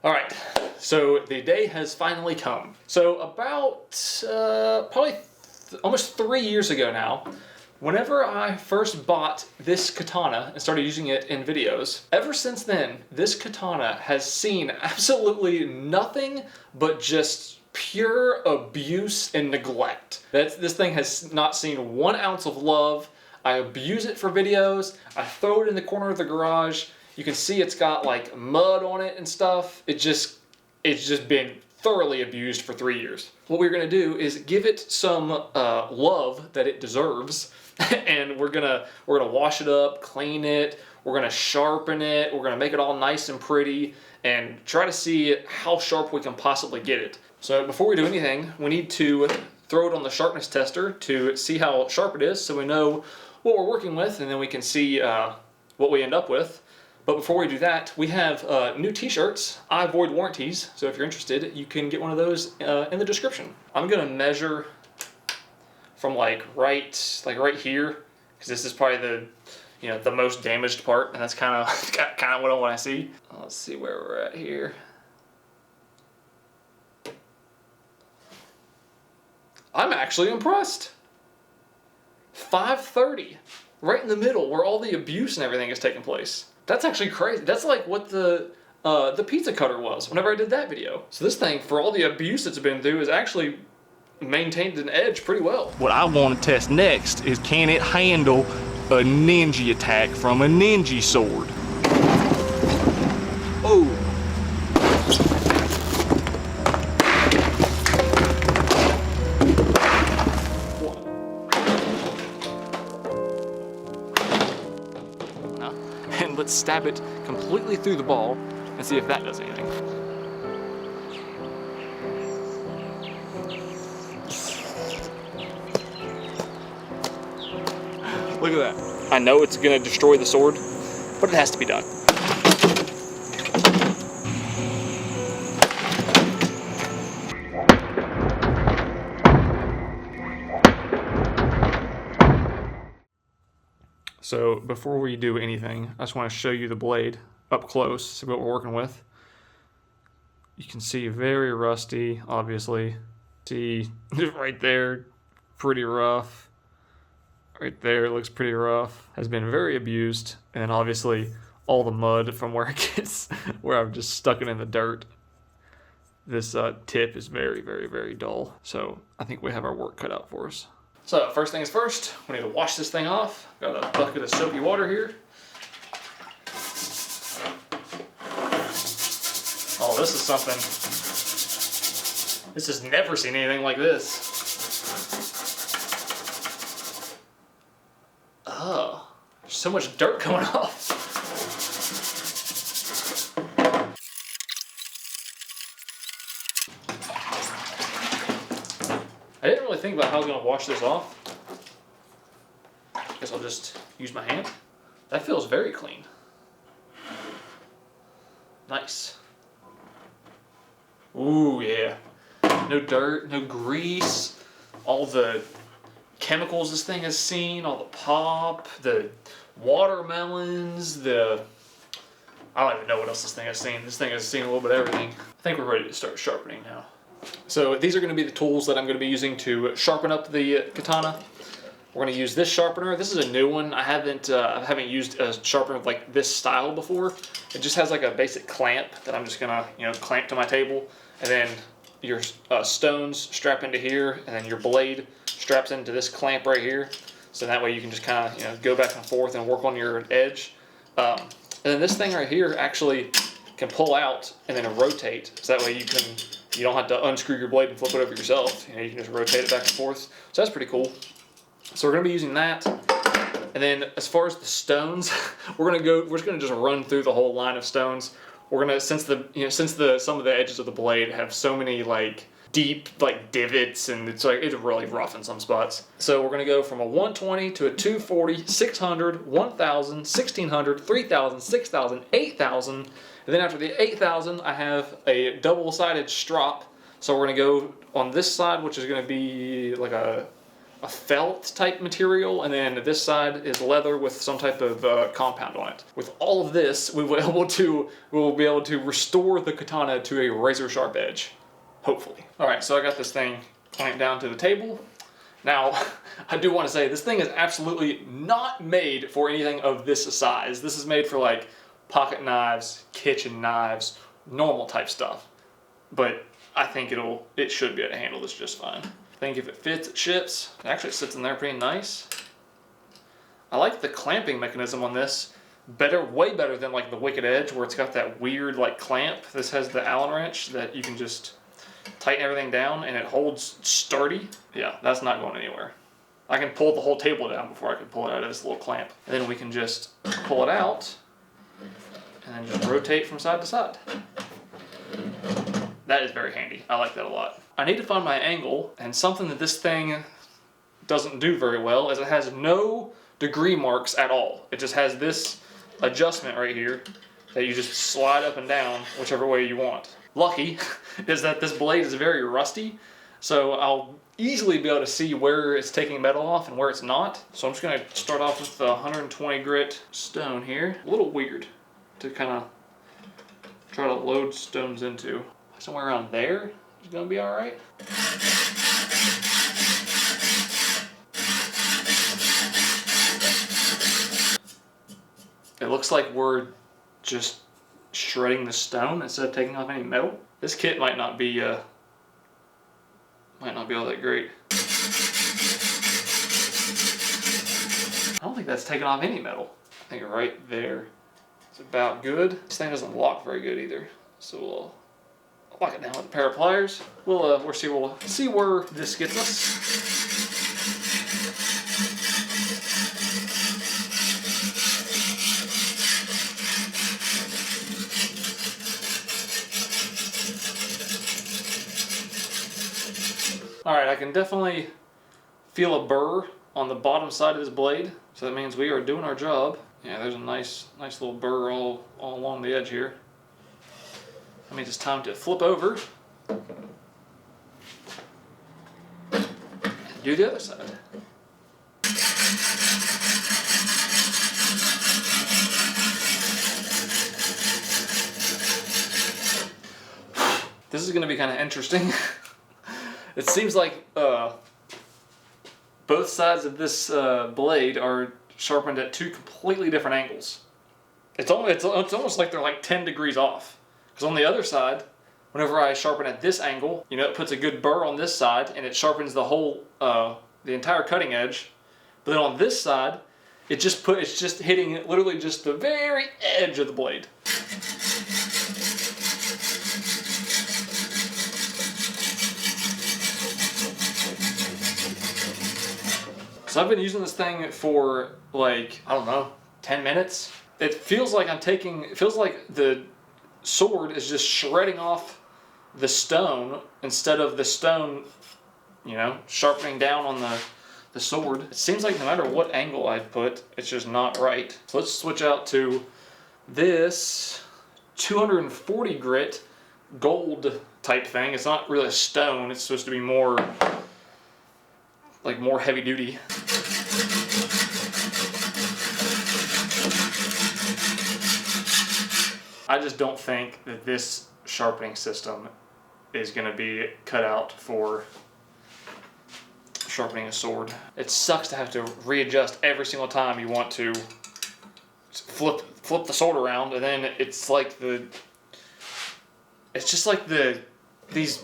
All right, so the day has finally come. So about probably almost 3 years ago now, whenever I first bought this katana and started using it in videos, ever since then, this katana has seen absolutely nothing but just pure abuse and neglect. This thing has not seen 1 ounce of love. I abuse it for videos. I throw it in the corner of the garage. You can see it's got like mud on it and stuff. It's just been thoroughly abused for 3 years. What we're gonna do is give it some love that it deserves, and we're gonna wash it up, clean it. We're gonna sharpen it. We're gonna make it all nice and pretty, and try to see how sharp we can possibly get it. So before we do anything, we need to throw it on the sharpness tester to see how sharp it is, so we know what we're working with, and then we can see what we end up with. But before we do that, we have new t-shirts. I void warranties, so if you're interested, you can get one of those in the description. I'm gonna measure from like right here, because this is probably the most damaged part, and that's kind of what I want to see. Let's see where we're at here. I'm actually impressed. 530, right in the middle, where all the abuse and everything is taking place. That's actually crazy. That's like what the pizza cutter was whenever I did that video. So this thing, for all the abuse it's been through, is actually maintained an edge pretty well. What I want to test next is, can it handle a ninja attack from a ninja sword? Oh. And let's stab it completely through the ball and see if that does anything. Look at that. I know it's gonna destroy the sword, but it has to be done. So before we do anything, I just want to show you the blade up close, see what we're working with. You can see very rusty, obviously. See right there, pretty rough. Right there, it looks pretty rough. Has been very abused, and then obviously all the mud from where it gets, where I've just stuck it in the dirt. This tip is very, very, very dull. So I think we have our work cut out for us. So first things first, we need to wash this thing off. Got a bucket of soapy water here. Oh, this is something. This has never seen anything like this. Oh, there's so much dirt coming off. I didn't really think about how I was going to wash this off. Guess I'll just use my hand. That feels very clean. Nice. Ooh, yeah. No dirt, no grease. All the chemicals this thing has seen, all the pop, the watermelons, I don't even know what else this thing has seen. This thing has seen a little bit of everything. I think we're ready to start sharpening now. So these are going to be the tools that I'm going to be using to sharpen up the katana. We're going to use this sharpener. This is a new one. I haven't used a sharpener like this style before. It just has like a basic clamp that I'm just going to clamp to my table, and then your stones strap into here, and then your blade straps into this clamp right here. So that way you can just kind of go back and forth and work on your edge. And then this thing right here actually can pull out and then rotate. So that way you don't have to unscrew your blade and flip it over yourself. You can just rotate it back and forth. So that's pretty cool. So we're going to be using that. And then as far as the stones, we're just going to just run through the whole line of stones. We're going to, since some of the edges of the blade have so many like deep like divots, and it's really rough in some spots. So we're going to go from a 120 to a 240, 600, 1000, 1600, 3000, 6000, 8000. And then after the 8000, I have a double-sided strop. So we're going to go on this side, which is going to be like a a felt type material, and then this side is leather with some type of compound on it. With all of this, we will be able to restore the katana to a razor sharp edge, hopefully. All right, so I got this thing clamped down to the table. Now, I do want to say this thing is absolutely not made for anything of this size. This is made for like pocket knives, kitchen knives, normal type stuff. But I think it should be able to handle this just fine. I think if it fits, it ships. It actually sits in there pretty nice. I like the clamping mechanism on this better, way better than like the Wicked Edge, where it's got that weird like clamp. This has the Allen wrench that you can just tighten everything down and it holds sturdy. Yeah, that's not going anywhere. I can pull the whole table down before I can pull it out of this little clamp. And then we can just pull it out and then just rotate from side to side. That is very handy. I like that a lot. I need to find my angle, and something that this thing doesn't do very well is it has no degree marks at all. It just has this adjustment right here that you just slide up and down whichever way you want. Lucky is that this blade is very rusty, so I'll easily be able to see where it's taking metal off and where it's not. So I'm just going to start off with the 120 grit stone here. A little weird to kind of try to load stones into. Somewhere around there is going to be all right. It looks like we're just shredding the stone instead of taking off any metal. This kit might not be all that great. I don't think that's taking off any metal. I think right there is about good. This thing doesn't lock very good either, so we'll lock it down with a pair of pliers. We'll see where this gets us. All right, I can definitely feel a burr on the bottom side of this blade, so that means we are doing our job. Yeah, there's a nice little burr all along the edge here. That means it's time to flip over and do the other side. This is going to be kind of interesting. It seems like both sides of this blade are sharpened at two completely different angles. It's almost like they're like 10 degrees off. Because on the other side, whenever I sharpen at this angle, you know, it puts a good burr on this side and it sharpens the whole, the entire cutting edge. But then on this side, it's just hitting literally just the very edge of the blade. So I've been using this thing for like, I don't know, 10 minutes. It feels like the sword is just shredding off the stone instead of the stone, you know, sharpening down on the sword. It seems like no matter what angle I put, it's just not right. So let's switch out to this 240 grit gold type thing. It's not really a stone, it's supposed to be more heavy duty. I just don't think that this sharpening system is going to be cut out for sharpening a sword. It sucks to have to readjust every single time you want to flip the sword around, and then it's just like these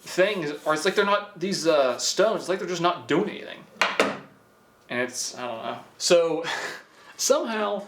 things, or it's like they're not, these stones, it's like they're just not doing anything. And it's, I don't know. So somehow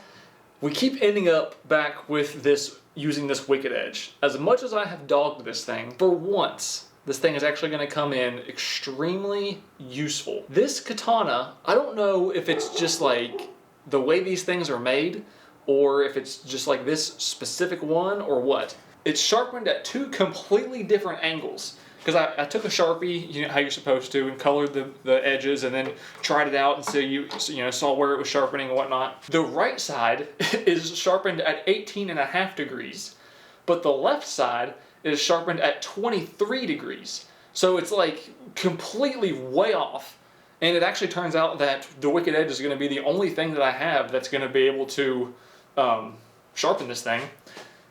we keep ending up back with this, using this Wicked Edge. As much as I have dogged this thing, for once, this thing is actually going to come in extremely useful. This katana, I don't know if it's just like the way these things are made, or if it's just like this specific one, or what. It's sharpened at two completely different angles. Because I took a Sharpie, you know how you're supposed to, and colored the edges, and then tried it out, and so you saw where it was sharpening and whatnot. The right side is sharpened at 18.5 degrees, but the left side is sharpened at 23 degrees. So it's like completely way off. And it actually turns out that the Wicked Edge is going to be the only thing that I have that's going to be able to sharpen this thing.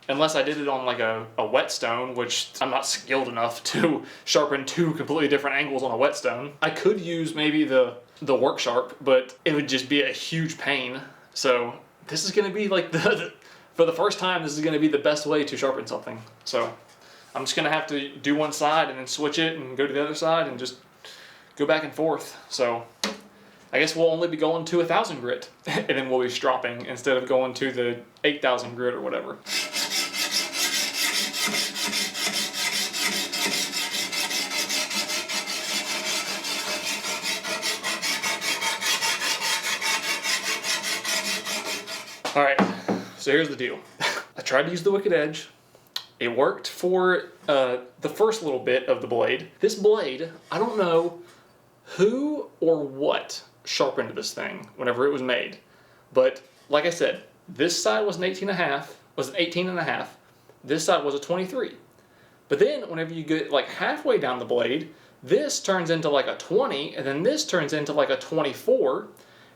Unless I did it on like a whetstone, which I'm not skilled enough to sharpen two completely different angles on a whetstone. I could use maybe the work sharp, but it would just be a huge pain. So this is going to be like for the first time, this is going to be the best way to sharpen something. So I'm just going to have to do one side and then switch it and go to the other side and just go back and forth. So I guess we'll only be going to 1,000 grit and then we'll be stropping instead of going to the 8,000 grit or whatever. Alright, so here's the deal. I tried to use the Wicked Edge. It worked for the first little bit of the blade. This blade, I don't know who or what sharpened this thing whenever it was made. But like I said, this side was an 18 and a half. This side was a 23. But then whenever you get like halfway down the blade, this turns into like a 20, and then this turns into like a 24.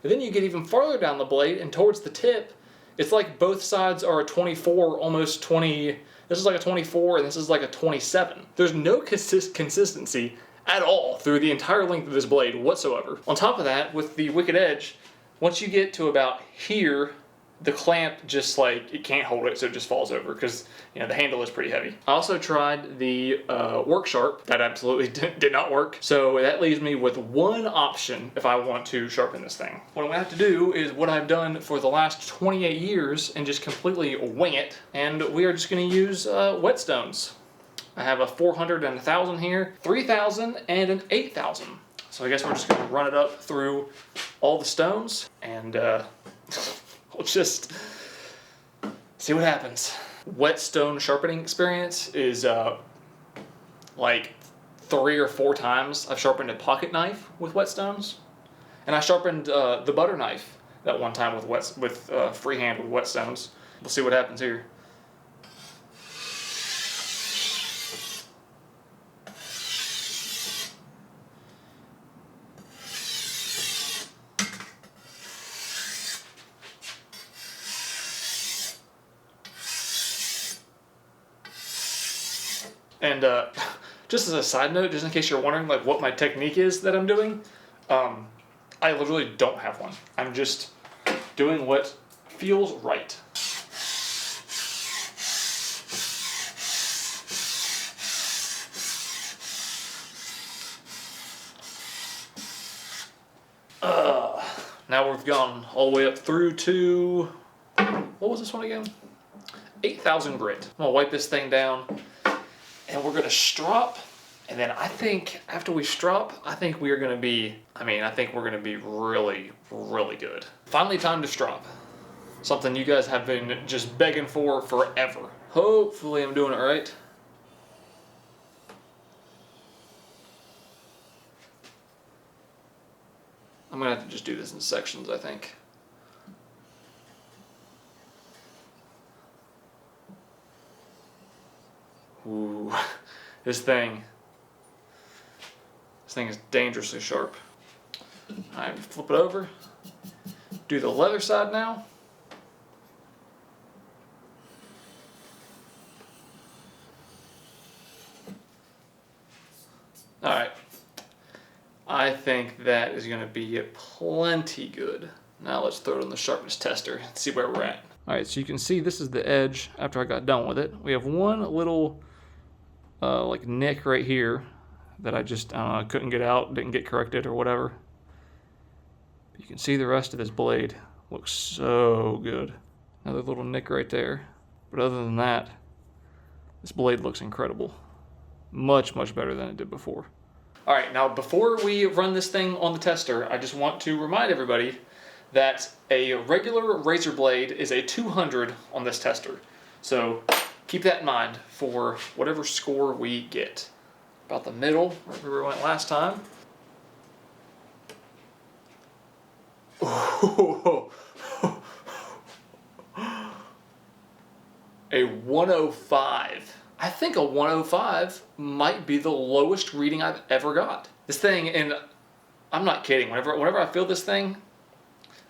And then you get even farther down the blade and towards the tip, it's like both sides are a 24, almost 20. This is like a 24 and this is like a 27. There's no consistency at all through the entire length of this blade whatsoever. On top of that, with the Wicked Edge, once you get to about here, the clamp just like, it can't hold it, so it just falls over because, you know, the handle is pretty heavy. I also tried the work sharp. That absolutely did not work. So that leaves me with one option if I want to sharpen this thing. What I'm gonna have to do is what I've done for the last 28 years and just completely wing it. And we are just gonna use whetstones. I have a 400 and 1,000 here, 3,000 and an 8,000. So I guess we're just gonna run it up through all the stones and we'll just see what happens. Whetstone sharpening experience is like 3 or 4 times I've sharpened a pocket knife with whetstones, and I sharpened the butter knife that one time with freehand with whetstones. We'll see what happens here. And just as a side note, just in case you're wondering like what my technique is that I'm doing, I literally don't have one. I'm just doing what feels right. Now we've gone all the way up through to, what was this one again? 8,000 grit. I'm gonna wipe this thing down. And we're gonna strop, and then I think after we strop, I think we're gonna be really, really good. Finally time to strop. Something you guys have been just begging for forever. Hopefully I'm doing it right. I'm gonna have to just do this in sections, I think. Ooh, this thing is dangerously sharp. Alright, flip it over. Do the leather side now. Alright. I think that is going to be plenty good. Now let's throw it on the sharpness tester and see where we're at. Alright, so you can see this is the edge after I got done with it. We have one little like nick right here that I just couldn't get out, didn't get corrected or whatever. But you can see the rest of this blade looks so good. Another little nick right there. But other than that, this blade looks incredible. Much, much better than it did before. Alright, now before we run this thing on the tester, I just want to remind everybody that a regular razor blade is a 200 on this tester. So keep that in mind for whatever score we get. About the middle, where we went last time. A 105. I think a 105 might be the lowest reading I've ever got. This thing, and I'm not kidding. Whenever I feel this thing,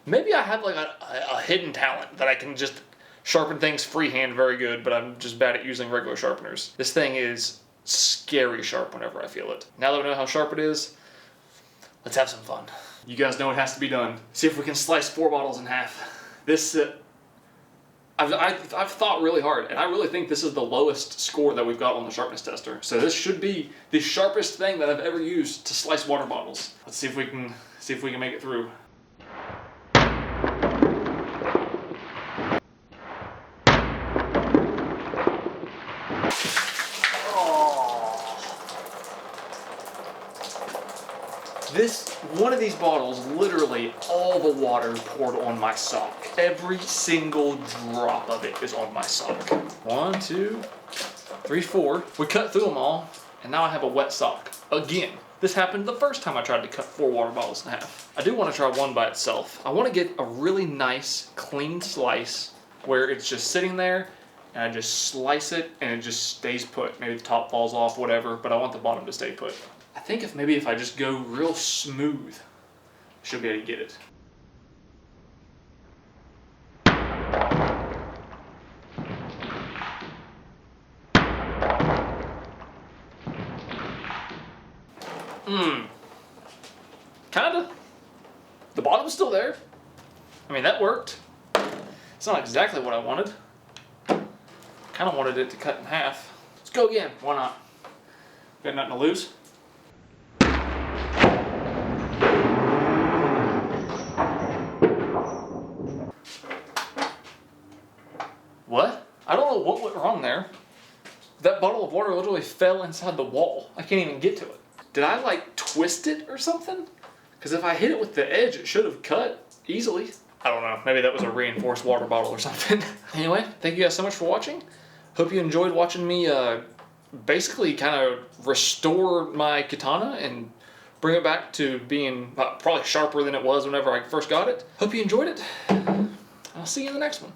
maybe I have like a hidden talent that I can just sharpen things freehand very good, but I'm just bad at using regular sharpeners. This thing is scary sharp whenever I feel it. Now that I know how sharp it is, let's have some fun. You guys know it has to be done. See if we can slice 4 bottles in half. This, I've thought really hard, and I really think this is the lowest score that we've got on the sharpness tester. So this should be the sharpest thing that I've ever used to slice water bottles. Let's see if we can make it through. One of these bottles, literally all the water poured on my sock. Every single drop of it is on my sock. 1, 2, 3, 4. We cut through them all, and now I have a wet sock. Again, this happened the first time I tried to cut 4 water bottles in half. I do want to try one by itself. I want to get a really nice, clean slice where it's just sitting there, and I just slice it, and it just stays put. Maybe the top falls off, whatever, but I want the bottom to stay put. I think if I just go real smooth, I should be able to get it. Kinda. The bottom's still there. I mean, that worked. It's not exactly what I wanted. Kinda wanted it to cut in half. Let's go again. Why not? Got nothing to lose. What? I don't know what went wrong there. That bottle of water literally fell inside the wall. I can't even get to it. Did I like twist it or something? Because if I hit it with the edge, it should have cut easily. I don't know. Maybe that was a reinforced water bottle or something. Anyway, thank you guys so much for watching. Hope you enjoyed watching me basically kind of restore my katana and bring it back to being probably sharper than it was whenever I first got it. Hope you enjoyed it. I'll see you in the next one.